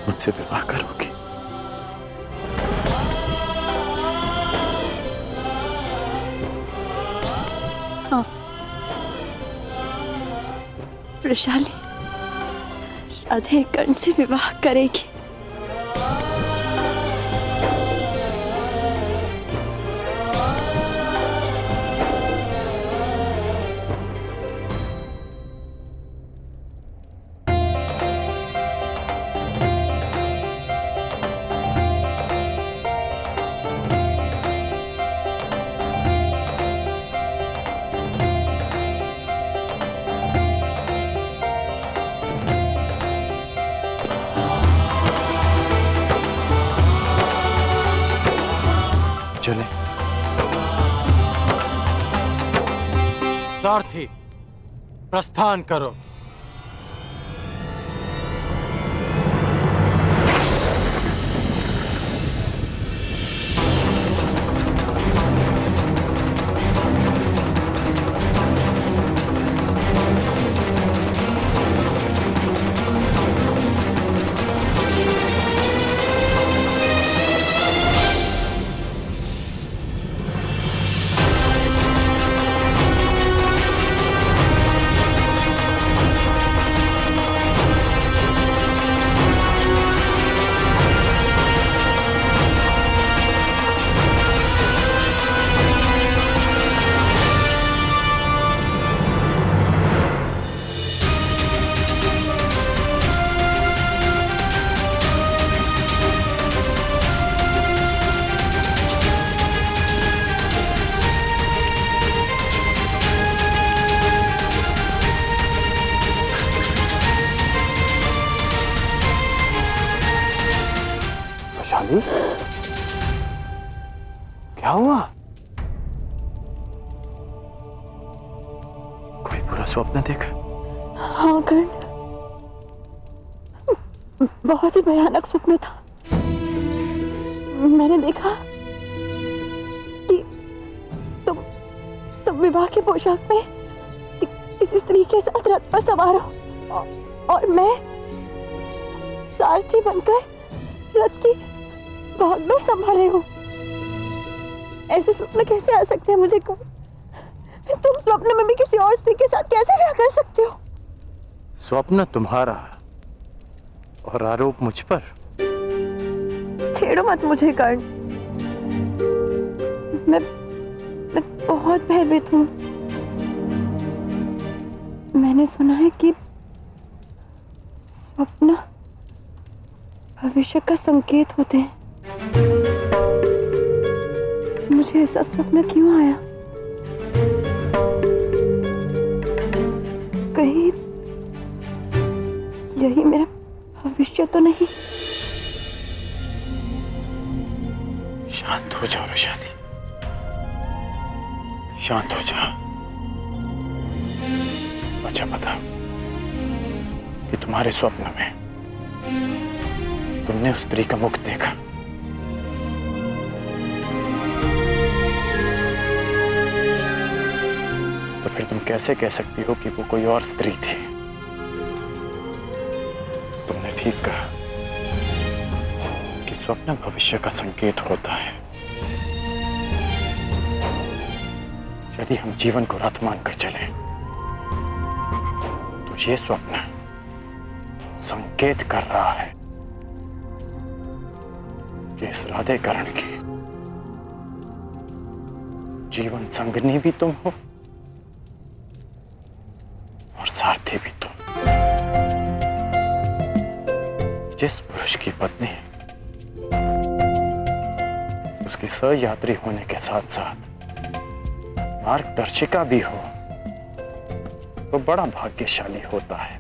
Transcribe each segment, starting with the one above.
मुझसे विवाह करोगी? हाँ, वृषाली राधे कर्ण से विवाह करेगी। चले। सारथी, प्रस्थान करो। क्या हुआ? कोई बुरा स्वप्न देखा? हाँ कर्ण, बहुत ही भयानक स्वप्न था। मैंने देखा कि तुम विवाह की पोशाक में किसी स्त्री के साथ रथ पर सवार हो और मैं सारथी बनकर रथ की भाग में संभाले हूँ। ऐसे स्वप्न कैसे आ सकते हैं मुझे को? तुम स्वप्न में भी किसी और स्त्री के साथ कैसे विवाह कर सकते हो? स्वप्न तुम्हारा और आरोप मुझ पर। छेड़ो मत मुझे कर्ण। मैं बहुत भयभीत हूँ। मैंने सुना है कि स्वप्न भविष्य का संकेत होते हैं। मुझे ऐसा स्वप्न क्यों आया? कहीं यही मेरा भविष्य तो नहीं? शांत हो जाओ वृषाली, शांत हो जाओ। अच्छा बताओ कि तुम्हारे स्वप्न में तुमने उस स्त्री का मुख देखा? तो फिर तुम कैसे कह सकती हो कि वो कोई और स्त्री थी? तुमने ठीक कहा कि स्वप्न भविष्य का संकेत होता है। यदि हम जीवन को रथ मानकर चलें, तो ये स्वप्न संकेत कर रहा है कि इस राधे कर्ण की जीवन संगनी भी तुम हो और सारथी भी तुम। जिस पुरुष की पत्नी उसकी सहयात्री होने के साथ साथ मार्गदर्शिका भी हो, वो बड़ा भाग्यशाली होता है।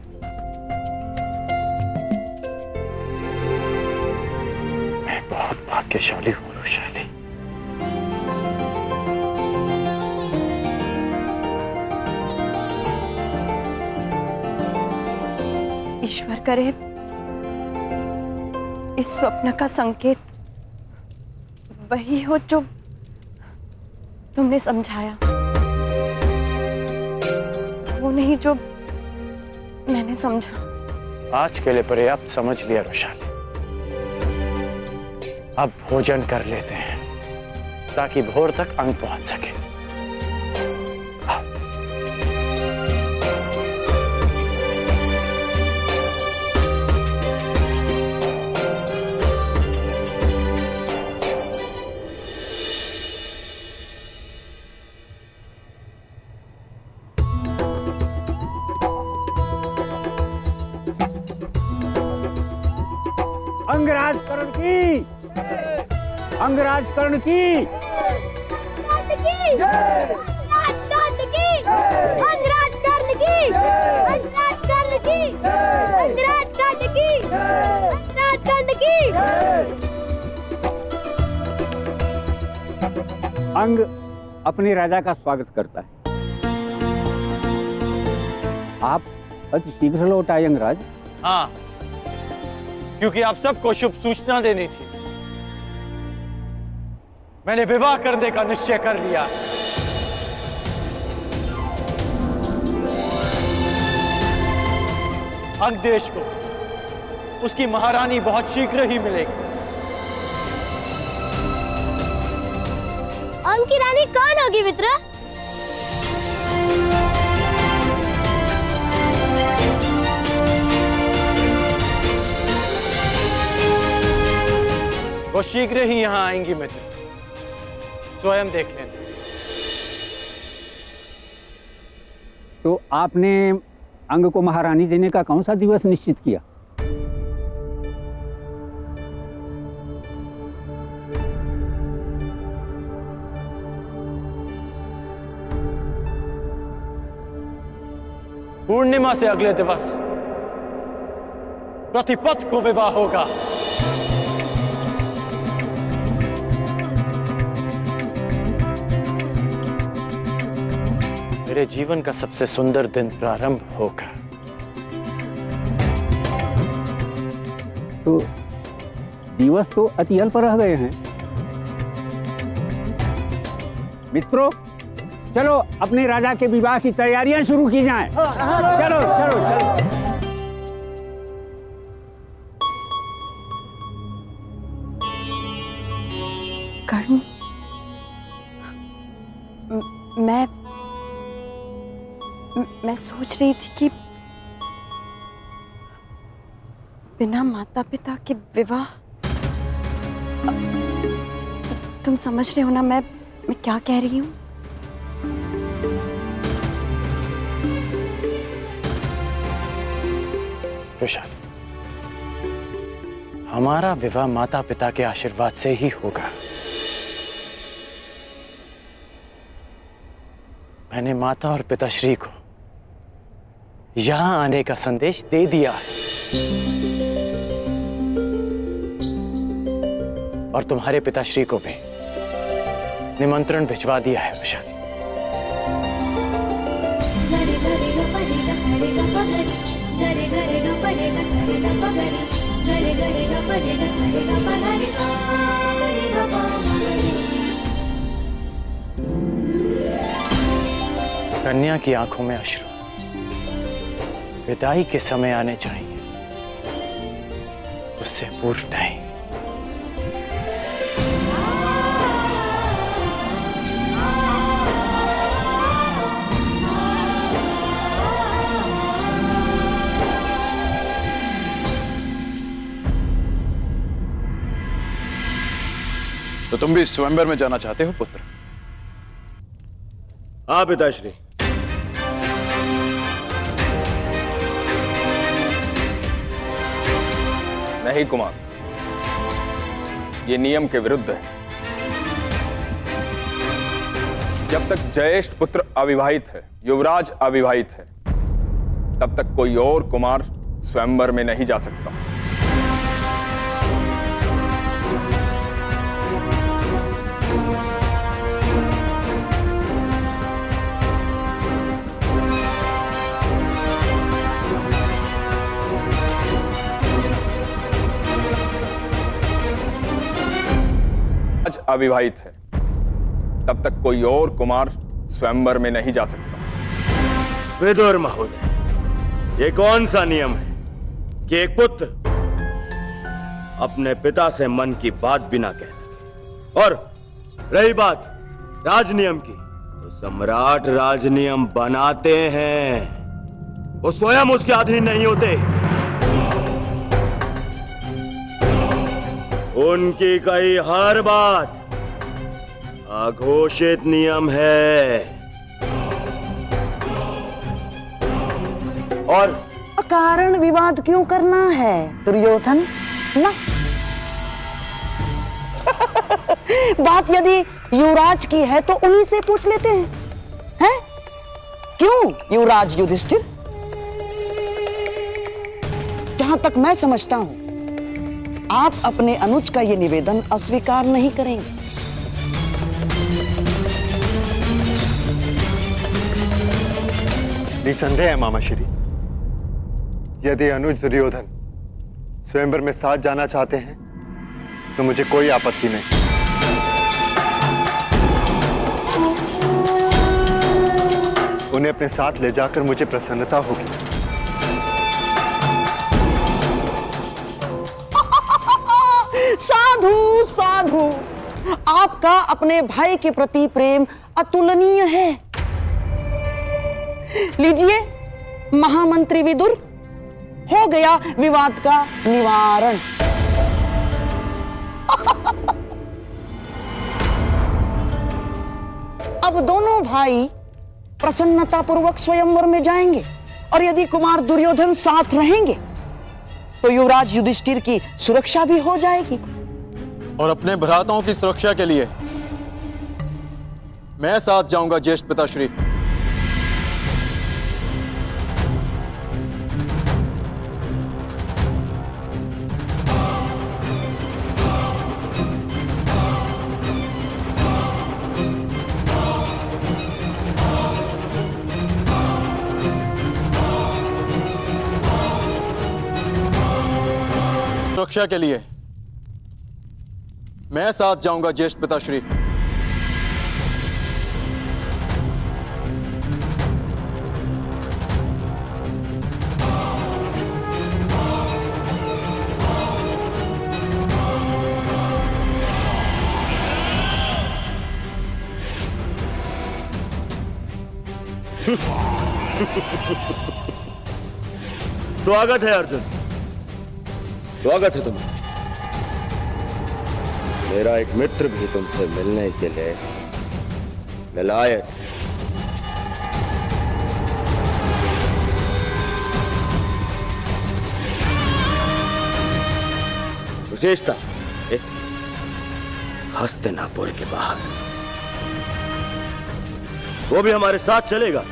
मैं बहुत भाग्यशाली हूं वृषाली। ईश्वर करे इस स्वप्न का संकेत वही हो जो तुमने समझाया, वो नहीं जो मैंने समझा। आज के लिए पर्याप्त समझ लिया वृषाली। अब भोजन कर लेते हैं ताकि भोर तक अंग पहुंच सके। अंगराज कर्ण की, अंगराज कर्ण की, अंग अपने राजा का स्वागत करता है। आप अति शीघ्र लौट आए अंगराज। हाँ, क्योंकि आप सबको शुभ सूचना देनी थी। मैंने विवाह करने का निश्चय कर लिया। अंग देश को उसकी महारानी बहुत शीघ्र ही मिलेगी। अंग की रानी कौन होगी मित्र? वो शीघ्र ही यहां आएंगी मित्र, स्वयं देख लेना। तो आपने अंग को महारानी देने का कौन सा दिवस निश्चित किया? पूर्णिमा से अगले दिवस प्रतिपद को विवाह होगा। मेरे जीवन का सबसे सुंदर दिन प्रारंभ होगा। तो दिवस तो अति अल्प रह गए हैं। मित्रों, चलो अपने राजा के विवाह की तैयारियां शुरू की जाएं। चलो चलो चलो। कर्ण, मैं सोच रही थी कि बिना माता पिता के विवाह, तुम समझ रहे हो ना मैं क्या कह रही हूँ? वैशाली, हमारा विवाह माता पिता के आशीर्वाद से ही होगा। मैंने माता और पिताश्री को यहां आने का संदेश दे दिया है और तुम्हारे पिताश्री को भी निमंत्रण भिजवा दिया है। वैशाली, कन्या की आंखों में अश्रु विदाई के समय आने चाहिए, उससे पूर्व नहीं। तो तुम भी स्वयंवर में जाना चाहते हो पुत्र? हाँ पिताश्री। नहीं कुमार, ये नियम के विरुद्ध है। जब तक ज्येष्ठ पुत्र अविवाहित है, युवराज अविवाहित है, तब तक कोई और कुमार स्वयंवर में नहीं जा सकता। अविवाहित है, तब तक कोई और कुमार स्वयंवर में नहीं जा सकता। विदुर महोदय, ये कौन सा नियम है कि एक पुत्र अपने पिता से मन की बात भी ना कह सके। और रही बात राजनियम की, तो सम्राट राजनियम बनाते हैं, वो स्वयं उसके अधीन नहीं होते। उनकी कही हर बात अघोषित नियम है। और कारण विवाद क्यों करना है दुर्योधन ना? बात यदि युवराज की है तो उन्हीं से पूछ लेते हैं। क्यों युवराज युधिष्ठिर? जहां तक मैं समझता हूं, आप अपने अनुज का यह निवेदन अस्वीकार नहीं करेंगे। निसंदेह है मामाश्री, यदि अनुज दुर्योधन स्वयंवर में साथ जाना चाहते हैं तो मुझे कोई आपत्ति नहीं। उन्हें अपने साथ ले जाकर मुझे प्रसन्नता होगी। साधु साधु, आपका अपने भाई के प्रति प्रेम अतुलनीय है। लीजिए महामंत्री विदुर, हो गया विवाद का निवारण। अब दोनों भाई प्रसन्नतापूर्वक स्वयंवर में जाएंगे, और यदि कुमार दुर्योधन साथ रहेंगे तो युवराज युधिष्ठिर की सुरक्षा भी हो जाएगी। और अपने भ्राताओं की सुरक्षा के लिए मैं साथ जाऊंगा ज्येष्ठ पिताश्री। सुरक्षा के लिए मैं साथ जाऊंगा ज्येष्ठ पिताश्री। स्वागत है अर्जुन, स्वागत है तुम्हें। मेरा एक मित्र भी तुमसे मिलने के लिए ललायत। विशेषता इस हस्तिनापुर के बाहर, वो भी हमारे साथ चलेगा।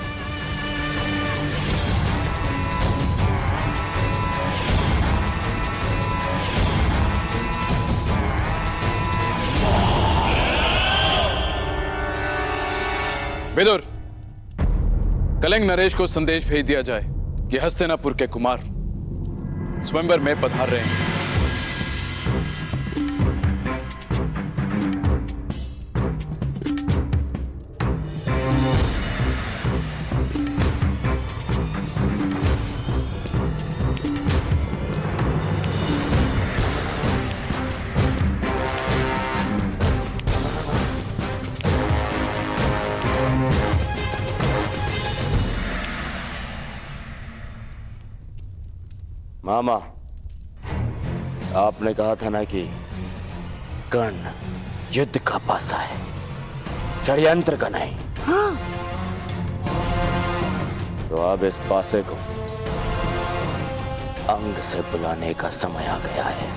विदुर, कलिंग नरेश को संदेश भेज दिया जाए कि हस्तिनापुर के कुमार स्वयंवर में पधार रहे हैं। मामा, आपने कहा था ना कि कर्ण युद्ध का पासा है, षड्यंत्र का नहीं। हाँ। तो अब इस पासे को अंग से बुलाने का समय आ गया है।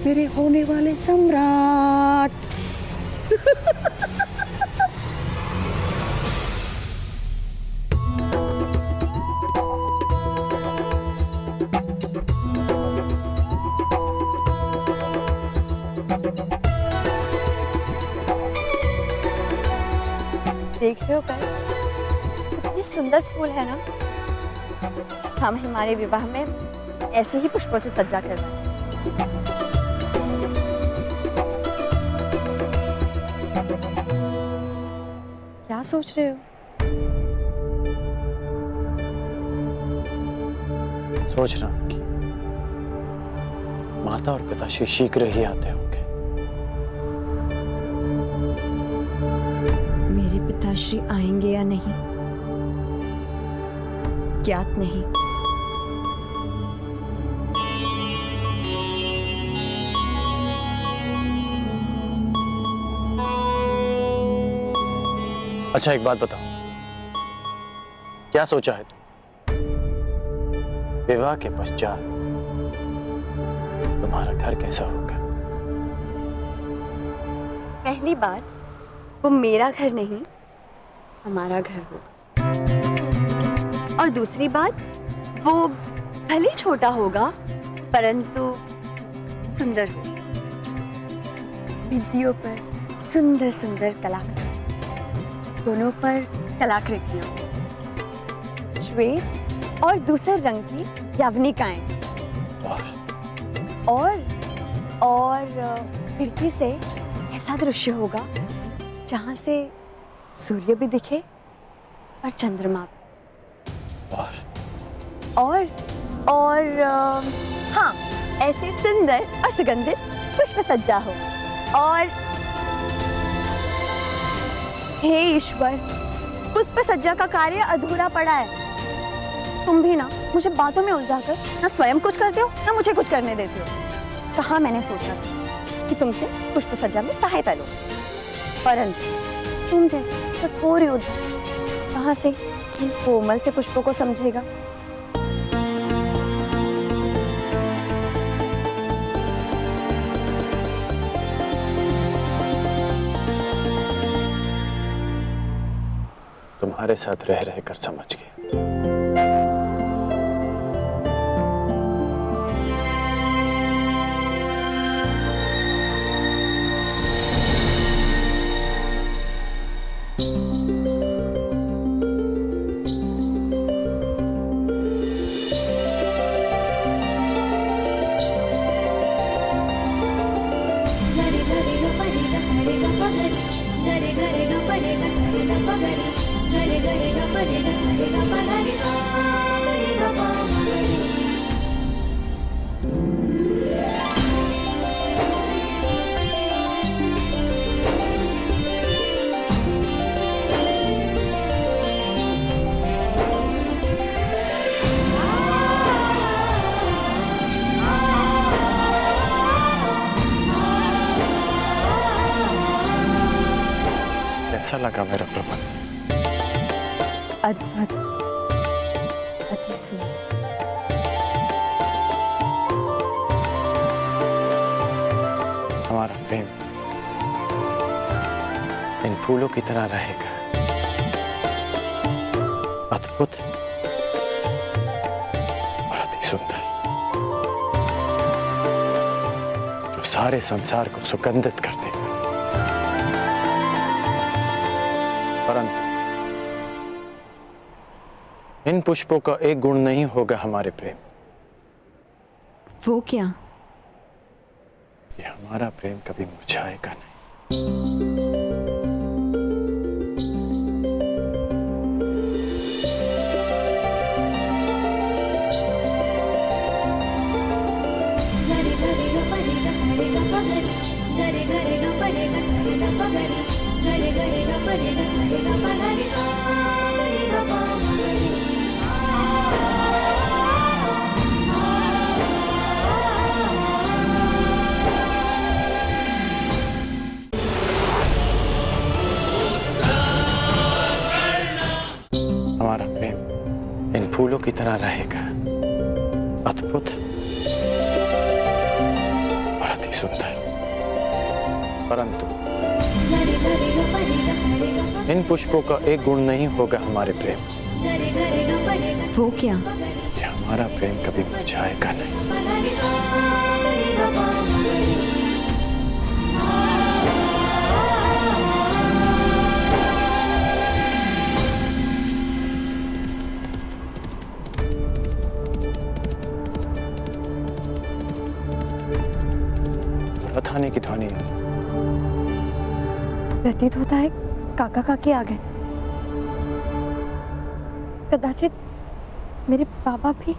मेरे होने वाले सम्राट। देख रहे हो कर, कितने सुंदर फूल है ना। हम हमारे विवाह में ऐसे ही पुष्पों से सज्जा करवाएं। क्या सोच रहे हो? सोच रहा हूं कि माता और पिताश्री शीघ्र ही आते होंगे। मेरे पिताश्री आएंगे या नहीं ज्ञात नहीं। अच्छा एक बात बताओ, क्या सोचा है तुम? विवाह के पश्चात तुम्हारा घर कैसा होगा? पहली बात, वो मेरा घर नहीं हमारा घर हो। और दूसरी बात, वो भले छोटा होगा परंतु सुंदर होगा। भित्तियों पर सुंदर सुंदर कलाकृति, दोनों पर कलाकृतियां, श्वेत और दूसरे रंग की यवनिकाएं, और खिड़की से ऐसा दृश्य होगा जहां से सूर्य भी दिखे और चंद्रमा भी। और हाँ, ऐसे सुंदर और सुगंधित पुष्प सज्जा हो। और हे ईश्वर, पुष्प सज्जा का कार्य अधूरा पड़ा है। तुम भी ना मुझे बातों में उलझाकर ना स्वयं कुछ करते हो ना मुझे कुछ करने देते हो। कहाँ मैंने सोचा था कि तुमसे पुष्प सज्जा में सहायता लो, परंतु तुम जैसे कठोर योद्धा कहाँ से इन कोमल से पुष्पों को समझेगा। तुम्हारे साथ रह रहकर समझ गया। कैसा लगा मेरा प्रबंध? अद्भुत, अति सुंदर। हमारा प्रेम इन फूलों की तरह रहेगा, अद्भुत और अति सुंदर, जो सारे संसार को सुगंधित कर देगा। परंतु इन पुष्पों का एक गुण नहीं होगा हमारे प्रेम। वो क्या? ये हमारा प्रेम कभी मुरझाएगा नहीं। हमारा प्रेम इन फूलों की तरह रहेगा, अद्भुत और अति सुंदर, परंतु इन पुष्पों का एक गुण नहीं होगा हमारे प्रेम। वो क्या? ये हमारा प्रेम कभी मुरझाएगा नहीं। रथ आने की ध्वनि है। प्रतीत होता है काका काकी आ गए। कदाचित मेरे बाबा भी।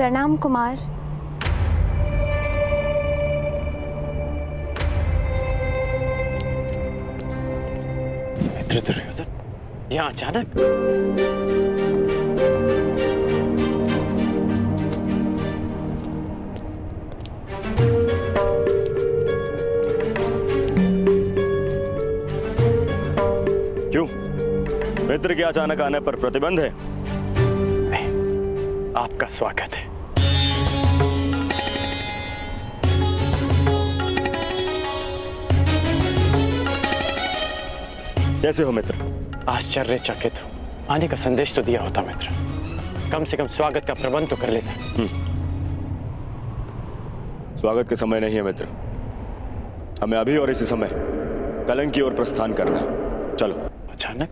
प्रणाम कुमार। मित्र दुर्योधन, यहाँ अचानक? क्यों? मित्र के अचानक आने पर प्रतिबंध है? नहीं, आपका स्वागत है। कैसे हो मित्र? आश्चर्यचकित हूं। आने का संदेश तो दिया होता मित्र, कम से कम स्वागत का प्रबंध तो कर लेता। स्वागत के समय नहीं है मित्र, हमें अभी और इसी समय कलिंग की ओर प्रस्थान करना है। चलो। अचानक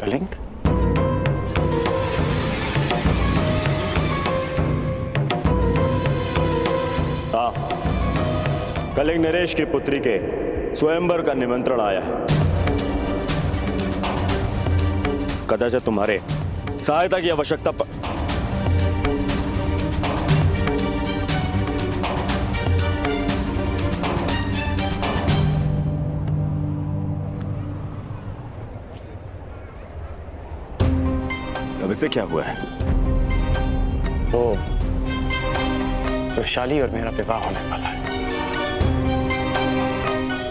कलिंग? हाँ, कलिंग नरेश की पुत्री के स्वयंवर का निमंत्रण आया है। कदाचित तुम्हारे सहायता की आवश्यकता अब इसे क्या हुआ है? वो वृषाली और मेरा विवाह होने वाला है।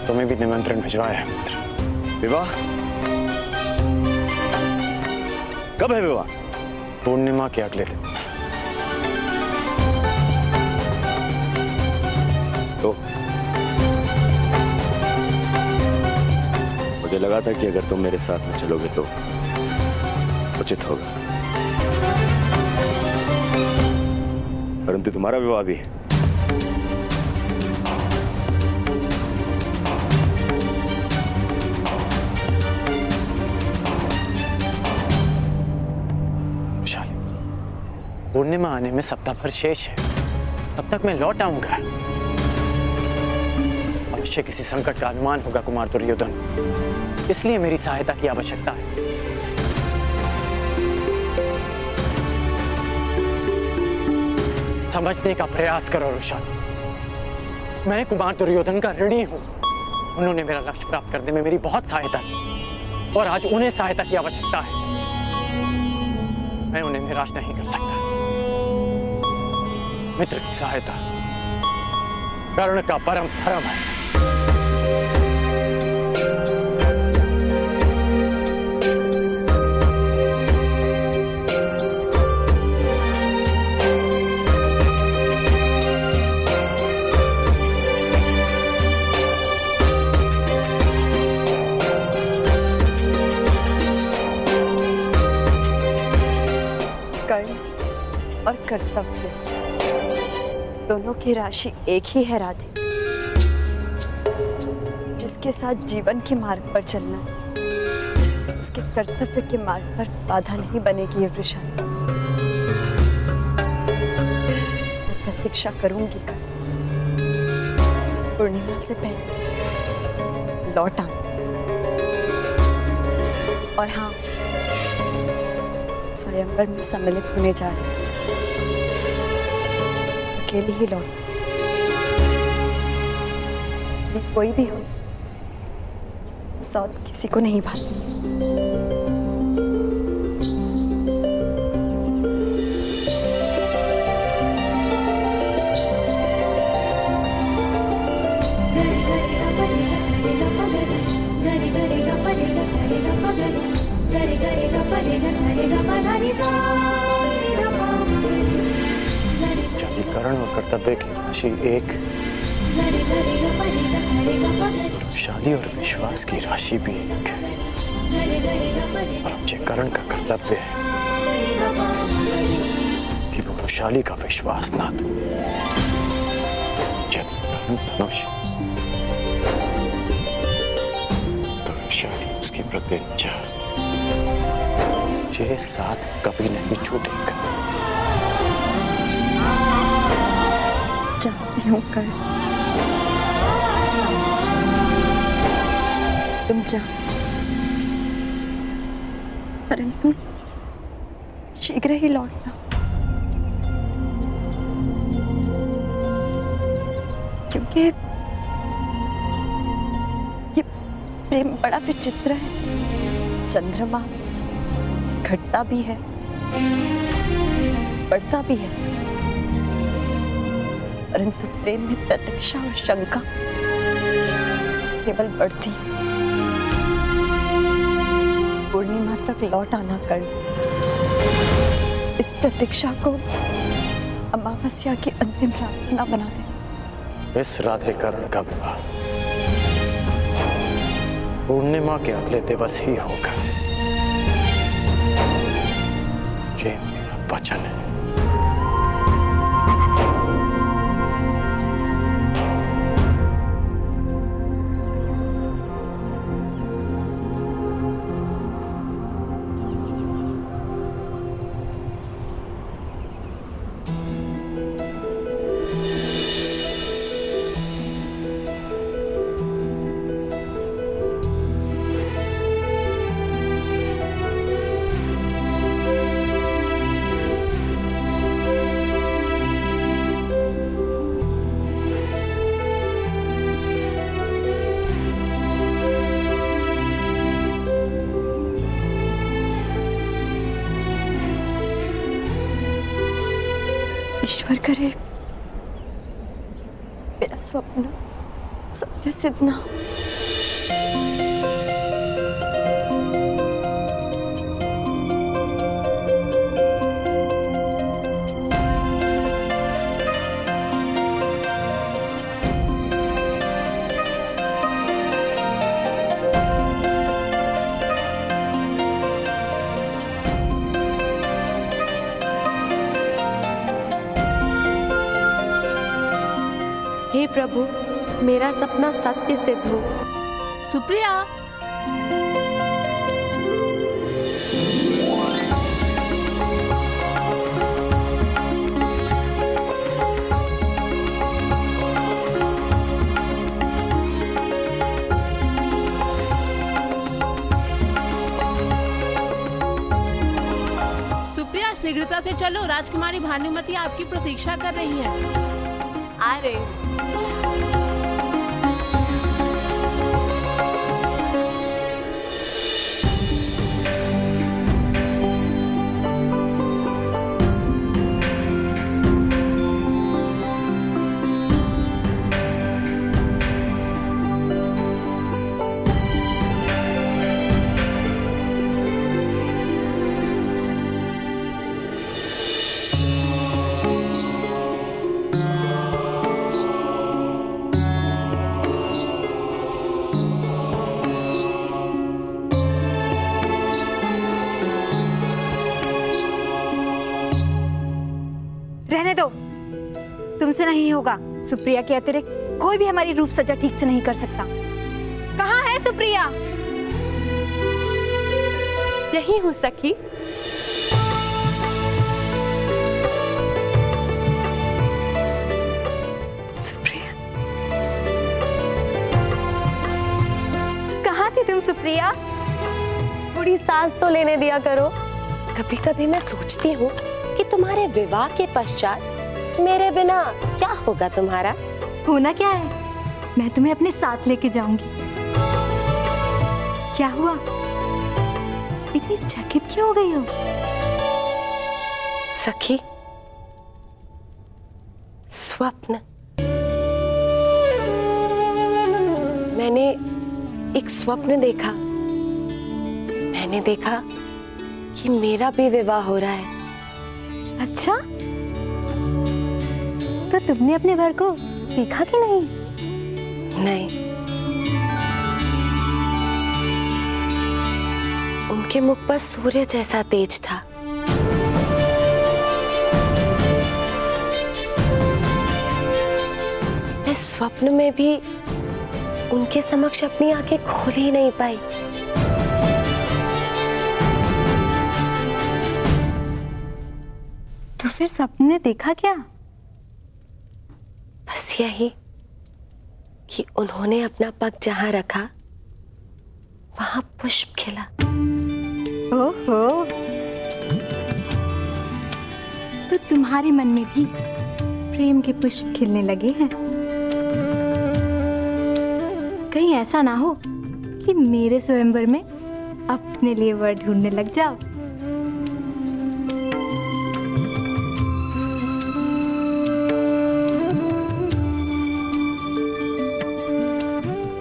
तुम्हें भी निमंत्रण भिजवाया है मित्र। विवाह? कब है विवाह? पूर्णिमा के अगले दिन। तो मुझे लगा था कि अगर तुम मेरे साथ में चलोगे तो उचित होगा, परंतु तुम्हारा विवाह भी है। वृषाली, पूर्णिमा आने में सप्ताह भर शेष है, तब तक मैं लौट आऊंगा। अवश्य किसी संकट का अनुमान होगा कुमार दुर्योधन, इसलिए मेरी सहायता की आवश्यकता है। समझने का प्रयास करो वृषाली, मैं कुमार दुर्योधन का ऋणी हूं। उन्होंने मेरा लक्ष्य प्राप्त करने में मेरी बहुत सहायता की और आज उन्हें सहायता की आवश्यकता है। मैं उन्हें निराश नहीं कर सकता। मित्र की सहायता कर्ण का परम धर्म है। कर्ण और कर्तव्य दोनों की राशि एक ही है राधे। जिसके साथ जीवन के मार्ग पर चलना है, उसके कर्तव्य के मार्ग पर बाधा नहीं बनेगी ये वृषाली। मैं प्रतीक्षा करूंगी पूर्णिमा से पहले लौट आऊं। और हाँ, स्वयंवर में सम्मिलित होने जा रही हूं। अकेले ही लौट, कोई भी हो, सौत किसी को नहीं भाती। कर्ण और कर्तव्य की राशि एक, शादी और विश्वास की राशि भी एक है। और मुझे कर्ण का कर्तव्य है कि वो वृषाली का विश्वास ना दो। जब कर्ण धनुष तो वृषाली उसकी प्रतिज्ञा, ये साथ कभी नहीं छूटेगा। जानती हूँ कर्ण, तुम जाओ, परंतु शीघ्र ही लौटना। कि ये प्रेम बड़ा विचित्र है। चंद्रमा घटता भी है, बढ़ता भी है, परंतु प्रेम में प्रतीक्षा और शंका केवल बढ़ती है। पूर्णिमा तक लौट आना कर इस प्रतीक्षा को अमावस्या की अंतिम प्रार्थना बना दे। इस राधे कर्ण का विवाह पूर्णिमा के अगले दिवस ही होगा। ये मेरा वचन है। ईश्वर करे मेरा स्वप्न सत्य सिद्ध ना हो। हे प्रभु, मेरा सपना सत्य सिद्ध हो। सुप्रिया, सुप्रिया शीघ्रता से चलो, राजकुमारी भानुमति आपकी प्रतीक्षा कर रही है। आ रहे रहने दो, तुमसे नहीं होगा। सुप्रिया के अतिरिक्त कोई भी हमारी रूप सज्जा ठीक से नहीं कर सकता। कहाँ है सुप्रिया? यही हूँ सखी। सुप्रिया, कहाँ थी तुम सुप्रिया? थोड़ी सांस तो लेने दिया करो। कभी कभी मैं सोचती हूँ कि तुम्हारे विवाह के पश्चात मेरे बिना क्या होगा तुम्हारा। होना क्या है, मैं तुम्हें अपने साथ लेके जाऊंगी। क्या हुआ, इतनी चकित क्यों हो गई हो? सखी, स्वप्न। मैंने एक स्वप्न देखा। मैंने देखा कि मेरा भी विवाह हो रहा है। अच्छा, तो तुमने अपने वर को देखा कि नहीं? नहीं, उनके मुख पर सूर्य जैसा तेज था। मैं स्वप्न में भी उनके समक्ष अपनी आंखें खोल ही नहीं पाई। तो फिर सपने में देखा क्या? बस यही कि उन्होंने अपना पग जहां रखा वहां पुष्प खिला। ओहो, तो तुम्हारे मन में भी प्रेम के पुष्प खिलने लगे हैं। कहीं ऐसा ना हो कि मेरे स्वयंवर में अपने लिए वर ढूंढने लग जाओ।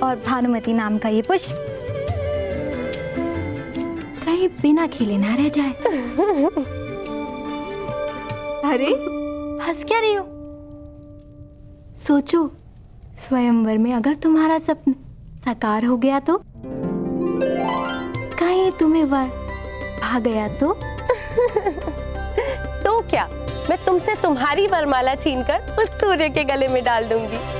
और भानुमति नाम का ये पुष्प कहीं बिना खिले ना रह जाए। अरे हंस क्या रही हो? सोचो, स्वयंवर में अगर तुम्हारा सपना साकार हो गया तो? कहीं तुम्हें वर भा गया तो? तो क्या, मैं तुमसे तुम्हारी वरमाला छीनकर उस सूर्य के गले में डाल दूंगी।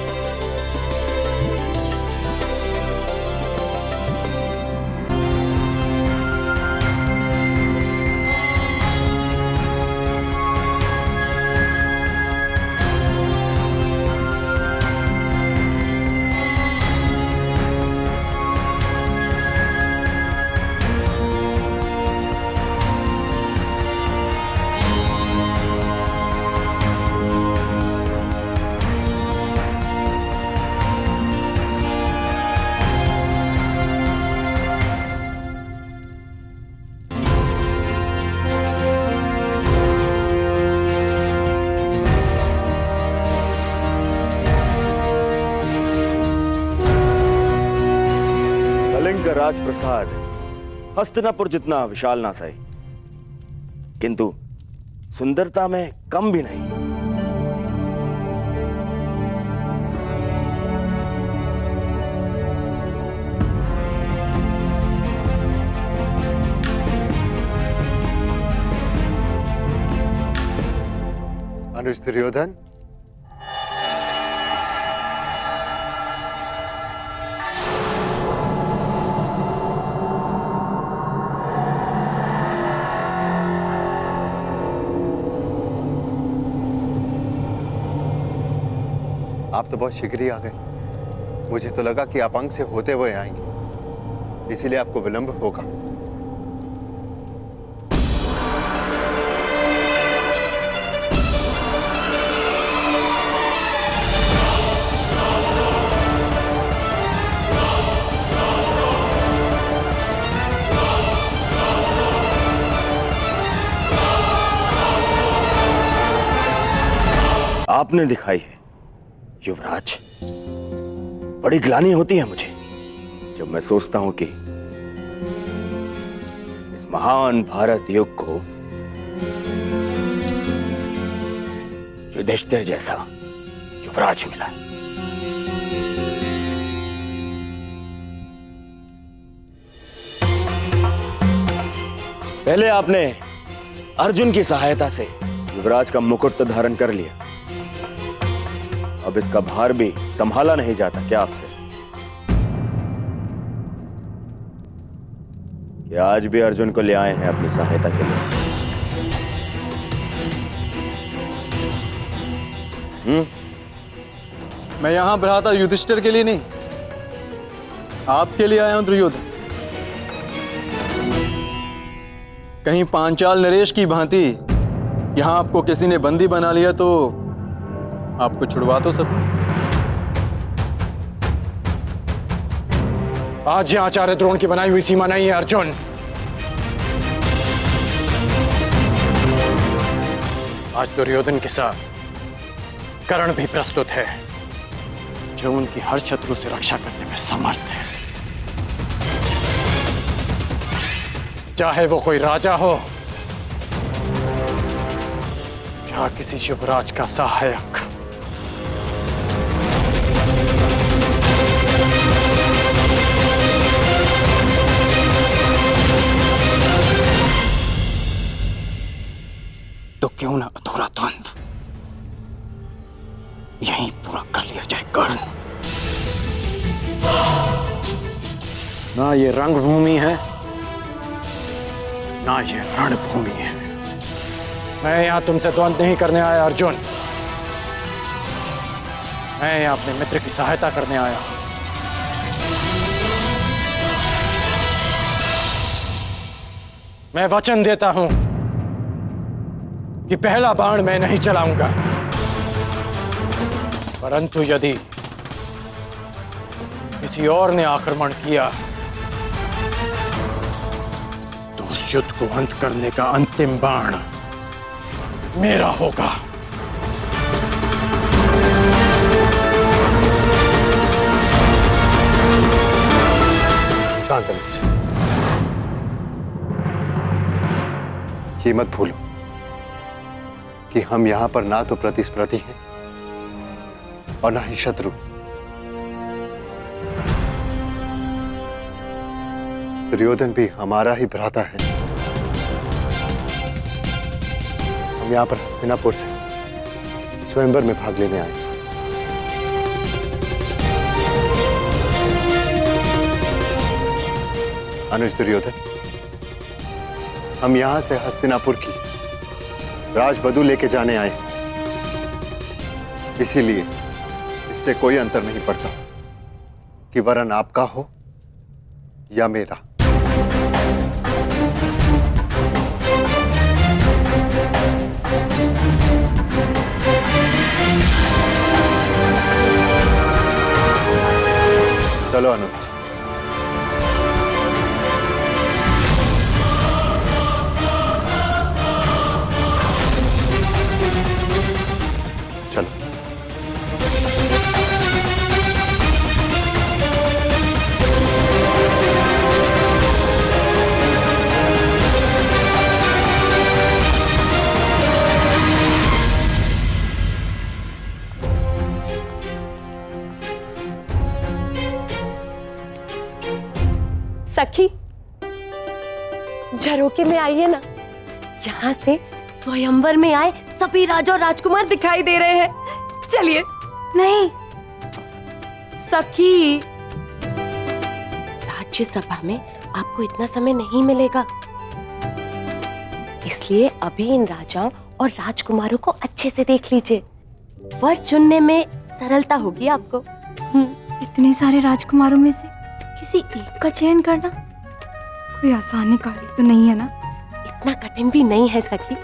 राजप्रसाद हस्तिनापुर जितना विशाल ना सही, किंतु सुंदरता में कम भी नहीं। अनुज दुर्योधन, आप तो बहुत शीघ्र ही आ गए। मुझे तो लगा कि आप अंग से होते हुए आएंगे, इसीलिए आपको विलंब होगा। आपने दिखाई है युवराज। बड़ी ग्लानि होती है मुझे जब मैं सोचता हूं कि इस महान भारत युग को युधिष्ठिर जैसा युवराज मिला। पहले आपने अर्जुन की सहायता से युवराज का मुकुट तो धारण कर लिया, अब इसका भार भी संभाला नहीं जाता क्या आपसे? कि आज भी अर्जुन को ले आए हैं अपनी सहायता के लिए? मैं यहां भ्राता युधिष्ठिर के लिए नहीं, आपके लिए आया हूं दुर्योधन। कहीं पांचाल नरेश की भांति यहां आपको किसी ने बंदी बना लिया तो आपको छुड़वा तो सकूं। आज यह आचार्य द्रोण की बनाई हुई सीमा नहीं है अर्जुन। आज दुर्योधन के साथ कर्ण भी प्रस्तुत है, जो उनकी हर शत्रु से रक्षा करने में समर्थ है, चाहे वो कोई राजा हो या किसी युवराज का सहायक। तो क्यों ना अधूरा द्वंद्व यहीं पूरा कर लिया जाए कर्ण। ना ये रंगभूमि है ना ये रणभूमि है। मैं यहां तुमसे द्वंद्व नहीं करने आया अर्जुन, मैं यहां अपने मित्र की सहायता करने आया हूं। मैं वचन देता हूं कि पहला बाण मैं नहीं चलाऊंगा, परंतु यदि किसी और ने आक्रमण किया तो उस युद्ध को अंत करने का अंतिम बाण मेरा होगा। शांत अनुज, ये मत भूलो कि हम यहां पर ना तो प्रतिस्पर्धी हैं और ना ही शत्रु। दुर्योधन भी हमारा ही भ्राता है। हम यहां पर हस्तिनापुर से स्वयंवर में भाग लेने आए। अनुज दुर्योधन, हम यहां से हस्तिनापुर की राजवधु लेके जाने आए। इसीलिए इससे कोई अंतर नहीं पड़ता कि वरन आपका हो या मेरा। चलो अनुज। चलो। सखी, झरोके में आइए ना। यहाँ से स्वयंवर में आए सभी राजा और राजकुमार दिखाई दे रहे हैं। चलिए। नहीं सखी, राज्यसभा में आपको इतना समय नहीं मिलेगा, इसलिए अभी इन राजाओं और राजकुमारों को अच्छे से देख लीजिए। वर चुनने में सरलता होगी आपको। इतने सारे राजकुमारों में से किसी एक का चयन करना कोई आसान कार्य तो नहीं है ना? इतना कठिन भी नहीं है सखी।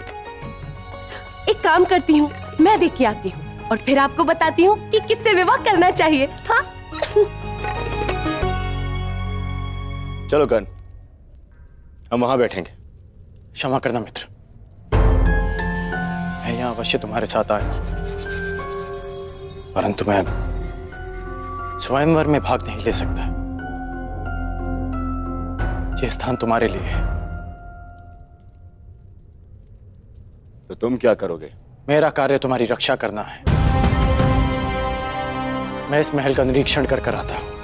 एक काम करती हूँ, मैं देख के आती हूँ और फिर आपको बताती हूँ कि किससे विवाह करना चाहिए। हाँ? चलो कर्ण, हम वहां बैठेंगे। क्षमा करना मित्र, मैं यहां अवश्य तुम्हारे साथ आया, परंतु मैं स्वयंवर में भाग नहीं ले सकता। ये स्थान तुम्हारे लिए है। तो तुम क्या करोगे? मेरा कार्य तुम्हारी रक्षा करना है। मैं इस महल का निरीक्षण कर आता हूं।